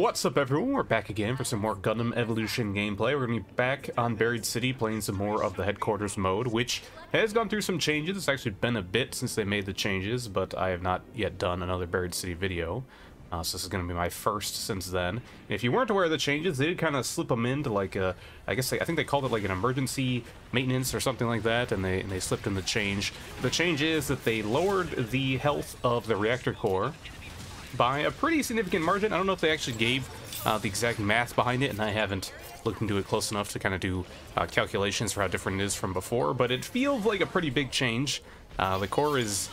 What's up, everyone? We're back again for some more Gundam Evolution gameplay. We're going to be back on Buried City playing some more of the Headquarters mode, which has gone through some changes. It's actually been a bit since they made the changes, but I have not yet done another Buried City video. So this is going to be my first since then. And if you weren't aware of the changes, they did kind of slip them into like a, I think they called it like an emergency maintenance or something like that, and they slipped in the change. The change is that they lowered the health of the reactor core by a pretty significant margin. I don't know if they actually gave the exact math behind it, and I haven't looked into it close enough to kind of do calculations for how different it is from before, but it feels like a pretty big change. The core is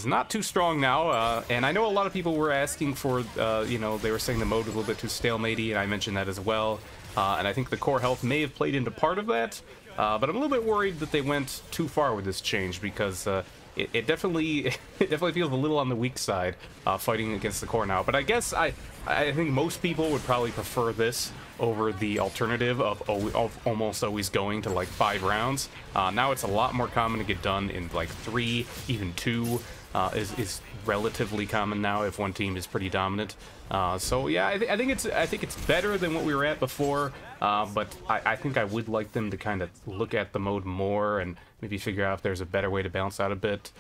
not too strong now, and I know a lot of people were asking for, you know, they were saying the mode was a little bit too stalematey, and I mentioned that as well, and I think the core health may have played into part of that, but I'm a little bit worried that they went too far with this change, because it definitely feels a little on the weak side, fighting against the core now. But I guess I think most people would probably prefer this over the alternative of almost always going to like 5 rounds. Now it's a lot more common to get done in like 3, even 2 is relatively common now if one team is pretty dominant. So yeah, I think it's better than what we were at before. But I think I would like them to kind of look at the mode more and maybe figure out if there's a better way to balance out a bit.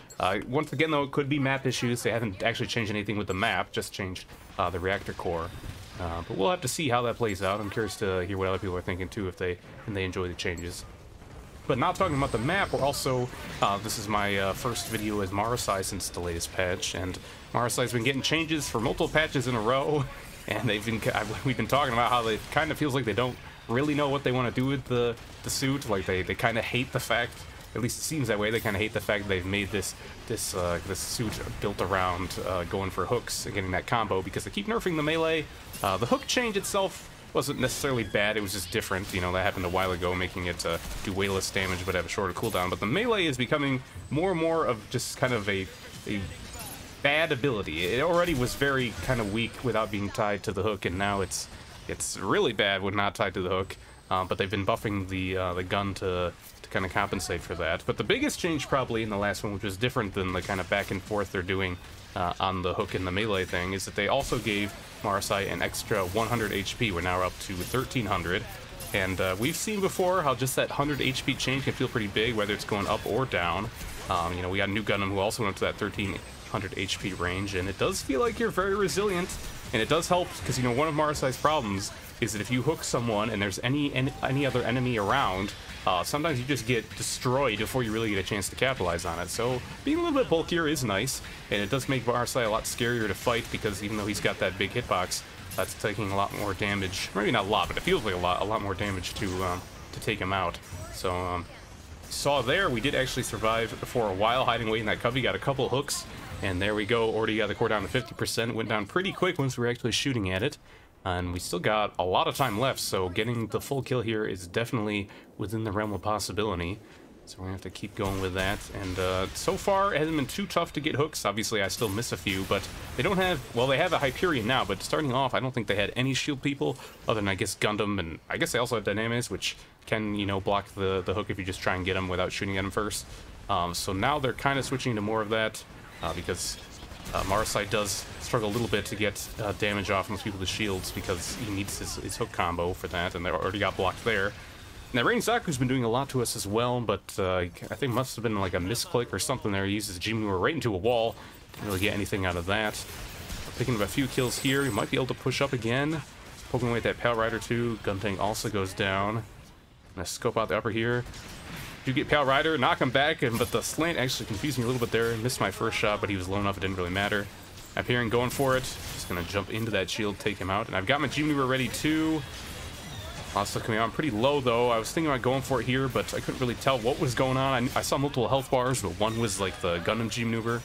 Once again, though, it could be map issues. They haven't actually changed anything with the map, just changed the reactor core. But we'll have to see how that plays out. I'm curious to hear what other people are thinking too, if they enjoy the changes. But not talking about the map, we're also, this is my first video as Marasai since the latest patch, and Marasai's been getting changes for multiple patches in a row, and we've been talking about how it kind of feels like they don't really know what they want to do with the suit. Like they kind of hate the fact, at least it seems that way, they kind of hate the fact that they've made this suit built around going for hooks and getting that combo, because they keep nerfing the melee. The hook change itself wasn't necessarily bad, it was just different. You know, that happened a while ago, making it do way less damage but have a shorter cooldown. But the melee is becoming more and more of just kind of a bad ability. It already was very kind of weak without being tied to the hook, and now it's really bad when not tied to the hook. But they've been buffing the gun to kind of compensate for that. But the biggest change probably in the last one, which was different than the kind of back and forth they're doing on the hook and the melee thing, is that they also gave Marasai an extra 100 HP. We're now up to 1300, and we've seen before how just that 100 HP change can feel pretty big, whether it's going up or down. You know, we got a new Gundam who also went up to that 1300 HP range, and it does feel like you're very resilient, and it does help, because, you know, one of Marasai's problems is that if you hook someone and there's any other enemy around, sometimes you just get destroyed before you really get a chance to capitalize on it. So being a little bit bulkier is nice, and it does make Marasai a lot scarier to fight, because even though he's got that big hitbox, that's taking a lot more damage. Maybe not a lot, but it feels like a lot more damage to take him out. So saw there, we did actually survive for a while hiding away in that cubby, got a couple hooks, and there we go. Already got the core down to 50%. Went down pretty quick once we were actually shooting at it. And we still got a lot of time left, so getting the full kill here is definitely within the realm of possibility. So we're gonna have to keep going with that. And so far, it hasn't been too tough to get hooks. Obviously, I still miss a few, but they don't have, well, they have a Hyperion now, but starting off, I don't think they had any shield people, other than, I guess, Gundam, and I guess they also have Dynamis, which can, you know, block the hook if you just try and get them without shooting at them first. So now they're kind of switching to more of that, because Marasai does struggle a little bit to get damage off most people with shields, because he needs his hook combo for that, and they already got blocked there. Now, Rain Zaku's been doing a lot to us as well, but I think must have been like a misclick or something there. He uses Jimmy right into a wall. Didn't really get anything out of that. Picking up a few kills here. He might be able to push up again. Poking away at that Pale Rider too. Gun tank also goes down. Gonna scope out the upper here. Do get Pale Rider, knock him back, but the slant actually confused me a little bit there. Missed my first shot, but he was low enough it didn't really matter. Hyperion going for it. Just gonna jump into that shield, take him out. And I've got my G-Maneuver ready too. Also coming out pretty low though. I was thinking about going for it here, but I couldn't really tell what was going on. I saw multiple health bars, but one was like the Gundam G-Maneuver.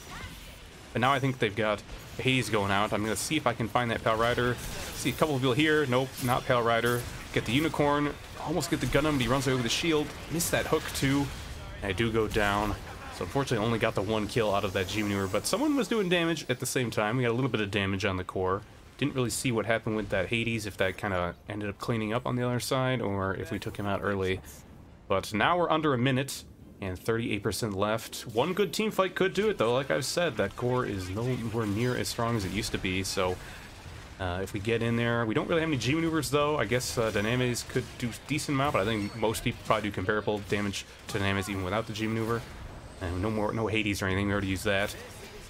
But now I think they've got Haze going out. I'm gonna see if I can find that Pale Rider. See a couple of people here. Nope, not Pale Rider. Get the Unicorn. Almost get the Gundam, but he runs over the shield. Missed that hook too. And I do go down. So unfortunately, I only got the 1 kill out of that G-Maneuver, but someone was doing damage at the same time. We got a little bit of damage on the core. Didn't really see what happened with that Hades, if that kind of ended up cleaning up on the other side, or if we took him out early. But now we're under a minute, and 38% left. One good team fight could do it, though. Like I've said, that core is nowhere near as strong as it used to be, so If we get in there, we don't really have any G maneuvers though. I guess Dynames could do a decent amount, but I think most people probably do comparable damage to Dynames even without the G maneuver. And no Hades or anything, we already used that.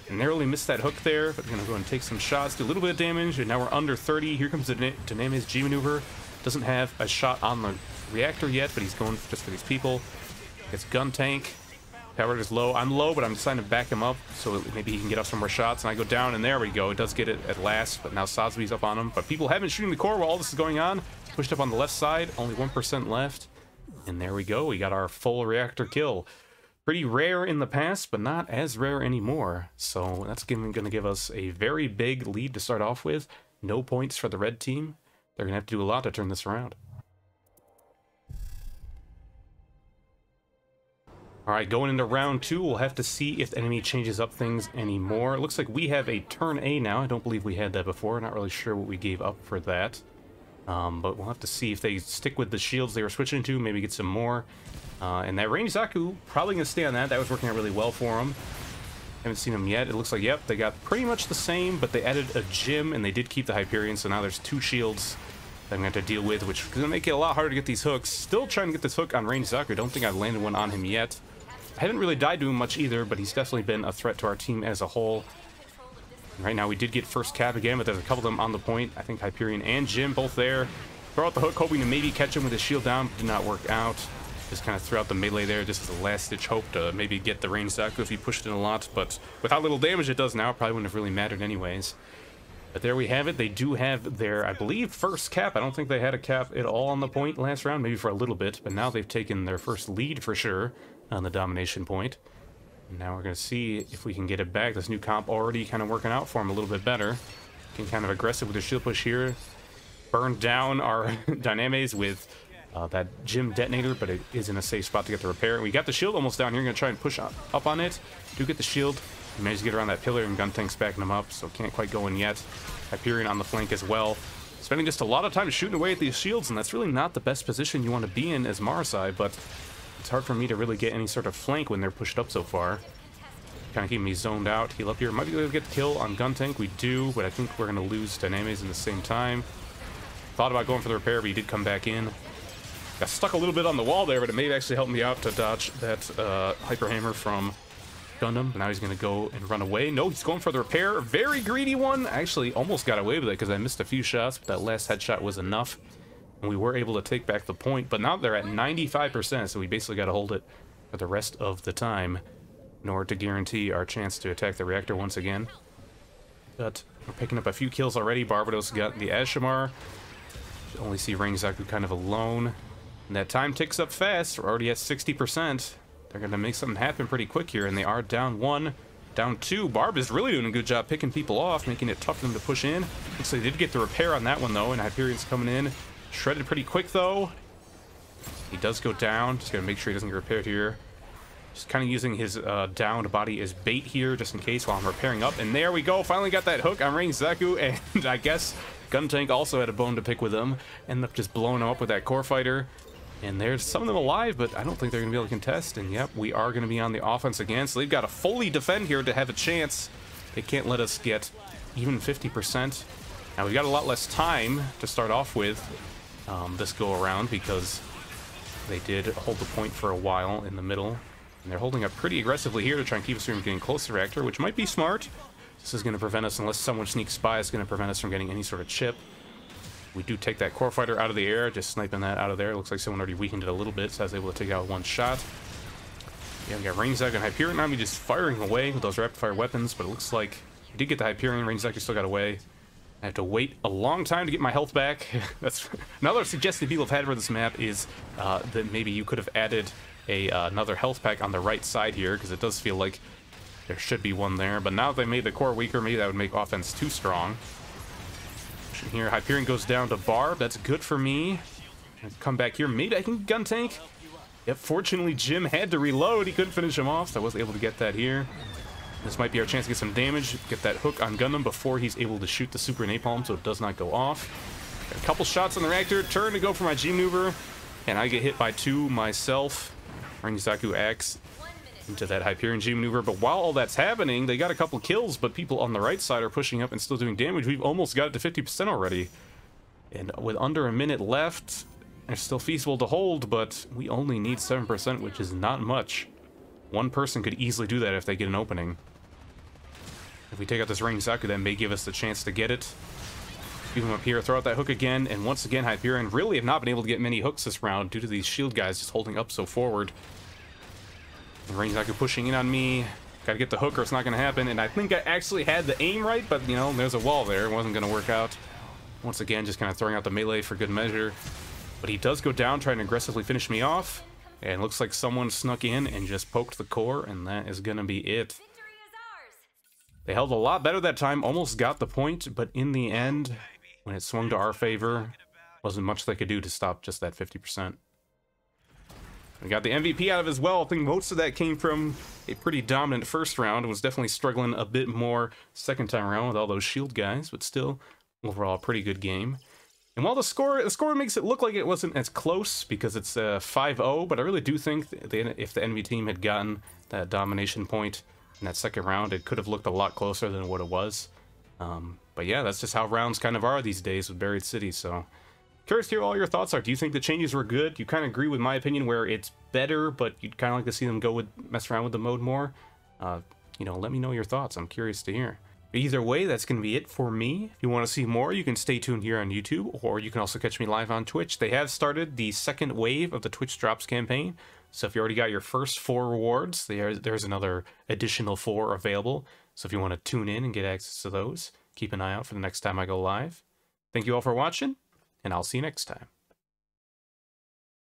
And narrowly missed that hook there, but we're gonna go and take some shots, do a little bit of damage, and now we're under 30. Here comes the Dynames G maneuver. Doesn't have a shot on the reactor yet, but he's going just for these people. Gets gun tank. Power is low. I'm low, but I'm deciding to back him up so maybe he can get up some more shots. And I go down, and there we go. It does get it at last, but now Sazby's up on him. But people have been shooting the core while all this is going on. Pushed up on the left side, only 1% left. And there we go. We got our full reactor kill. Pretty rare in the past, but not as rare anymore. So that's going to give us a very big lead to start off with. No points for the red team. They're going to have to do a lot to turn this around. Alright, going into round 2, we'll have to see if the enemy changes up things anymore. It looks like we have a turn A now. I don't believe we had that before. Not really sure what we gave up for that. But we'll have to see if they stick with the shields they were switching to, maybe get some more. And that range Zaku, probably going to stay on that. That was working out really well for him. Haven't seen them yet. It looks like, yep, they got pretty much the same, but they added a gym, and they did keep the Hyperion, so now there's 2 shields that I'm going to have to deal with, which is going to make it a lot harder to get these hooks. Still trying to get this hook on range Zaku. Don't think I've landed one on him yet. I haven't really died to him much either, but he's definitely been a threat to our team as a whole. And right now we did get first cap again, but there's a couple of them on the point. I think Hyperion and Jim both there. Throw out the hook, hoping to maybe catch him with his shield down, but did not work out. Just kind of threw out the melee there, just as a last-ditch hope to maybe get the range Zaku if he pushed in a lot. But with how little damage it does now, probably wouldn't have really mattered anyways. But there we have it. They do have their, I believe, first cap. I don't think they had a cap at all on the point last round, maybe for a little bit. But now they've taken their first lead for sure on the domination point. And now we're going to see if we can get it back. This new comp already kind of working out for him a little bit better. Getting kind of aggressive with the shield push here. Burned down our Dynames with that gym detonator, but it is in a safe spot to get the repair. We got the shield almost down here. Going to try and push up on it. Do get the shield. We managed to get around that pillar, and gun tank's backing him up, so can't quite go in yet. Hyperion on the flank as well. Spending just a lot of time shooting away at these shields, and that's really not the best position you want to be in as Marasai, but it's hard for me to really get any sort of flank when they're pushed up so far. Kind of keeping me zoned out. Heal up here. Might be able to get the kill on gun tank. We do, but I think we're going to lose Dynames in the same time. Thought about going for the repair, but he did come back in. Got stuck a little bit on the wall there, but it may actually help me out to dodge that Hyper Hammer from Gundam. But now he's going to go and run away. No, he's going for the repair. Very greedy one. I actually almost got away with it because I missed a few shots, but that last headshot was enough. And we were able to take back the point. But now they're at 95%, so we basically got to hold it for the rest of the time in order to guarantee our chance to attack the reactor once again. But we're picking up a few kills already. Barbados got the Ashamar. Only see Range Zaku kind of alone. And that time ticks up fast. We're already at 60%. They're going to make something happen pretty quick here, and they are down 1, down 2. Barb is really doing a good job picking people off, making it tough for them to push in. Looks like they did get the repair on that one, though, and Hyperion's coming in. Shredded pretty quick, though. He does go down. Just got to make sure he doesn't get repaired here. Just kind of using his downed body as bait here, just in case, while I'm repairing up. And there we go. Finally got that hook on Range Zaku, and I guess Gun Tank also had a bone to pick with him. Ended up just blowing him up with that core fighter. And there's some of them alive, but I don't think they're going to be able to contest. And yep, we are going to be on the offense again. So they've got to fully defend here to have a chance. They can't let us get even 50%. Now we've got a lot less time to start off with this go around, because they did hold the point for a while in the middle. And they're holding up pretty aggressively here to try and keep us from getting close to the reactor, which might be smart. This is going to prevent us, unless someone sneaks by, it's going to prevent us from getting any sort of chip. We do take that core fighter out of the air, just sniping that out of there. Looks like someone already weakened it a little bit, so I was able to take out one shot. Yeah, we got Range Zaku and Hyperion on me, just firing away with those rapid fire weapons, but it looks like we did get the Hyperion. Range Zaku still got away. I have to wait a long time to get my health back. That's another suggestion people have had for this map, is that maybe you could have added another health pack on the right side here, because it does feel like there should be one there. But now that they made the core weaker, maybe that would make offense too strong. Here, Hyperion goes down to Barb. That's good for me. Come back here. Maybe I can gun tank. Yep, fortunately Jim had to reload. He couldn't finish him off, so I was able to get that here. This might be our chance to get some damage, get that hook on Gundam before he's able to shoot the super napalm, so it does not go off. Got a couple shots on the reactor. Turn to go for my G maneuver, and I get hit by 2 myself. Range Zaku acts into that Hyperion G maneuver. But while all that's happening, they got a couple kills, but people on the right side are pushing up and still doing damage. We've almost got it to 50% already. And with under a minute left, it's still feasible to hold, but we only need 7%, which is not much. One person could easily do that if they get an opening. If we take out this ranged Zaku, that may give us the chance to get it. Leave him up here, throw out that hook again, and once again, Hyperion really have not been able to get many hooks this round due to these shield guys just holding up so forward. The ranged Zaku pushing in on me. Gotta get the hook or it's not gonna happen, and I think I actually had the aim right, but, you know, there's a wall there. It wasn't gonna work out. Once again, just kind of throwing out the melee for good measure. But he does go down, trying to aggressively finish me off. And looks like someone snuck in and just poked the core, and that is gonna be it. They held a lot better that time, almost got the point, but in the end, when it swung to our favor, wasn't much they could do to stop just that 50%. We got the MVP out of it as well. I think most of that came from a pretty dominant first round. Was definitely struggling a bit more second time around with all those shield guys, but still, overall, a pretty good game. And while the score makes it look like it wasn't as close because it's 5-0, but I really do think if the enemy team had gotten that domination point in that second round, it could have looked a lot closer than what it was. But yeah, that's just how rounds kind of are these days with Buried City, so... Curious to hear what all your thoughts are. Do you think the changes were good? You kind of agree with my opinion where it's better, but you'd kind of like to see them mess around with the mode more? You know, let me know your thoughts. I'm curious to hear. Either way, that's going to be it for me. If you want to see more, you can stay tuned here on YouTube, or you can also catch me live on Twitch. They have started the second wave of the Twitch Drops campaign, so if you already got your first 4 rewards, there's another additional 4 available. So if you want to tune in and get access to those, keep an eye out for the next time I go live. Thank you all for watching, and I'll see you next time.